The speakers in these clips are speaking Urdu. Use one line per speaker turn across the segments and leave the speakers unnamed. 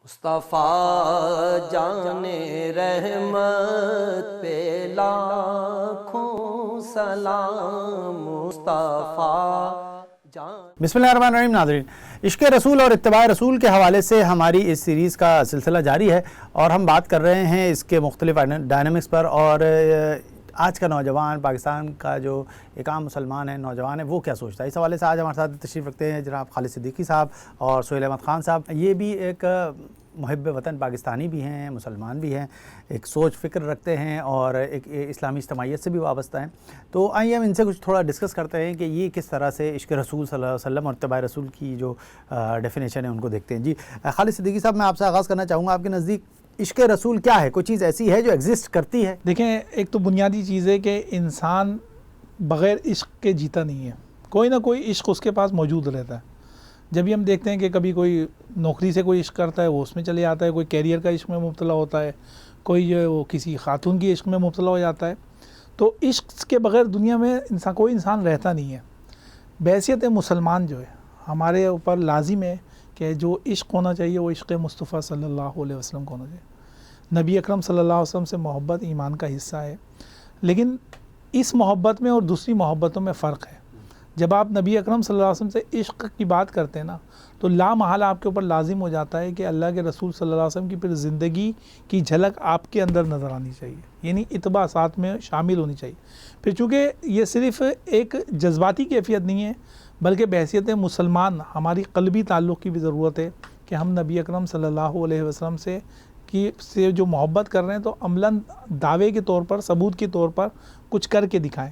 مصطفیٰ جان رحمت پہ لاکھوں سلام مصطفیٰ جان۔
بسم اللہ الرحمن الرحیم۔ ناظرین، عشق رسول اور اتباع رسول کے حوالے سے ہماری اس سیریز کا سلسلہ جاری ہے اور ہم بات کر رہے ہیں اس کے مختلف ڈائنامکس پر، اور آج کا نوجوان، پاکستان کا جو ایک عام مسلمان ہے، نوجوان ہے، وہ کیا سوچتا ہے، اس حوالے سے آج ہمارے ساتھ تشریف رکھتے ہیں جناب خالد صدیقی صاحب اور سہیل احمد خان صاحب۔ یہ بھی ایک محب وطن پاکستانی بھی ہیں، مسلمان بھی ہیں، ایک سوچ فکر رکھتے ہیں اور ایک اسلامی اجتماعیت سے بھی وابستہ ہیں۔ تو آئیے ہم ان سے کچھ تھوڑا ڈسکس کرتے ہیں کہ یہ کس طرح سے عشق رسول صلی اللہ علیہ وسلم اور اتباع رسول کی جو ڈیفینیشن ہے ان کو دیکھتے ہیں۔ جی خالد صدیقی صاحب، میں آپ سے آغاز کرنا چاہوں گا، آپ کے نزدیک عشق رسول کیا ہے؟ کوئی چیز ایسی ہے جو ایگزسٹ کرتی ہے؟
دیکھیں، ایک تو بنیادی چیز ہے کہ انسان بغیر عشق کے جیتا نہیں ہے، کوئی نہ کوئی عشق اس کے پاس موجود رہتا ہے۔ جب بھی ہم دیکھتے ہیں کہ کبھی کوئی نوکری سے کوئی عشق کرتا ہے، وہ اس میں چلے جاتا ہے، کوئی کیریئر کا عشق میں مبتلا ہوتا ہے، کوئی جو ہے وہ کسی خاتون کی عشق میں مبتلا ہو جاتا ہے۔ تو عشق کے بغیر دنیا میں کوئی انسان رہتا نہیں ہے۔ بحیثیت مسلمان جو ہے ہمارے اوپر لازم ہے کہ جو عشق ہونا چاہیے وہ عشق مصطفیٰ صلی اللہ علیہ وسلم کو ہونا چاہیے۔ نبی اکرم صلی اللہ علیہ وسلم سے محبت ایمان کا حصہ ہے، لیکن اس محبت میں اور دوسری محبتوں میں فرق ہے۔ جب آپ نبی اکرم صلی اللہ علیہ وسلم سے عشق کی بات کرتے ہیں نا، تو لا محالہ آپ کے اوپر لازم ہو جاتا ہے کہ اللہ کے رسول صلی اللہ علیہ وسلم کی پھر زندگی کی جھلک آپ کے اندر نظر آنی چاہیے، یعنی اتباع ساتھ میں شامل ہونی چاہیے۔ پھر چونکہ یہ صرف ایک جذباتی کیفیت نہیں ہے، بلکہ بحیثیت مسلمان ہماری قلبی تعلق کی بھی ضرورت ہے کہ ہم نبی اکرم صلی اللہ علیہ وسلم سے جو محبت کر رہے ہیں تو عملاً دعوے کے طور پر، ثبوت کے طور پر کچھ کر کے دکھائیں۔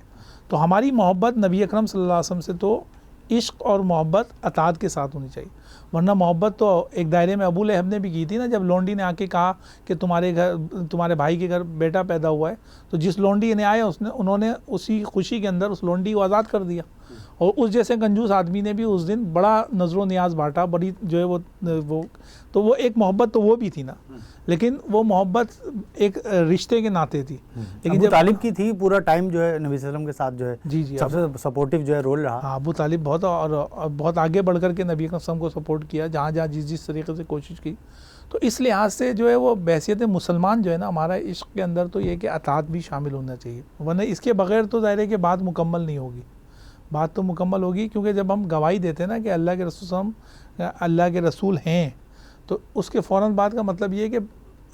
تو ہماری محبت نبی اکرم صلی اللہ علیہ وسلم سے تو عشق اور محبت اطاعت کے ساتھ ہونی چاہیے، ورنہ محبت تو ایک دائرے میں ابو لہب نے بھی کی تھی نا، جب لونڈی نے آ کے کہا کہ تمہارے بھائی کے گھر بیٹا پیدا ہوا ہے، تو جس لونڈی نے آیا انہوں نے اسی خوشی کے اندر اس لونڈی کو آزاد کر دیا، اور اس جیسے کنجوس آدمی نے بھی اس دن بڑا نظر و نیاز بانٹا، بڑی جو ہے وہ تو وہ ایک محبت تو وہ بھی تھی نا، لیکن وہ محبت ایک رشتے کے ناطے تھی۔ لیکن
ابو طالب کی تھی، پورا ٹائم جو ہے نبی صلی اللہ علیہ وسلم کے ساتھ جو ہے
جی
سب سے سپورٹیو جو ہے رول رہا۔
ہاں، ابو طالب بہت آگے بڑھ کر کے نبی اکرم صلی اللہ علیہ وسلم کو سپورٹ کیا، جہاں جس طریقے سے کوشش کی۔ تو اس لحاظ سے جو ہے وہ بحیثیت مسلمان جو ہے نا، ہمارا عشق کے اندر تو یہ کہ اطاعت بھی شامل ہونا چاہیے، ورنہ اس کے بغیر تو ظاہر ہے کہ بات مکمل نہیں ہوگی۔ بات تو مکمل ہوگی کیونکہ جب ہم گواہی دیتے ہیں نا کہ اللہ کے رسول اللہ کے رسول ہیں، تو اس کے فوراً بعد کا مطلب یہ ہے کہ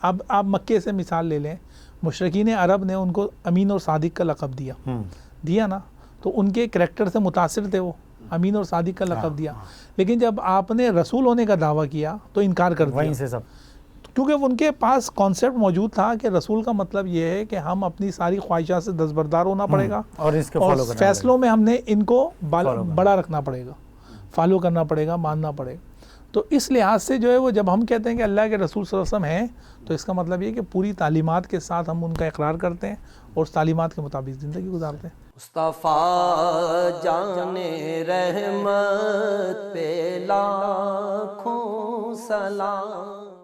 اب آپ مکے سے مثال لے لیں، مشرکین عرب نے ان کو امین اور صادق کا لقب دیا نا، تو ان کے کریکٹر سے متاثر تھے، وہ امین اور صادق کا لقب دیا، لیکن جب آپ نے رسول ہونے کا دعویٰ کیا تو انکار کر دیا،
وہیں سے سب،
کیونکہ ان کے پاس کانسیپٹ موجود تھا کہ رسول کا مطلب یہ ہے کہ ہم اپنی ساری خواہشات سے دستبردار ہونا پڑے گا،
اور اس کے
اور فیصلوں میں ہم نے ان کو بڑا رکھنا پڑے گا، فالو کرنا پڑے گا، ماننا پڑے گا۔ تو اس لحاظ سے جو ہے وہ جب ہم کہتے ہیں کہ اللہ کے رسول صلی اللہ علیہ وسلم ہیں، تو اس کا مطلب یہ کہ پوری تعلیمات کے ساتھ ہم ان کا اقرار کرتے ہیں اور اس تعلیمات کے مطابق زندگی گزارتے ہیں۔
مصطفیٰ جان رحمت پہ لاکھوں سلام۔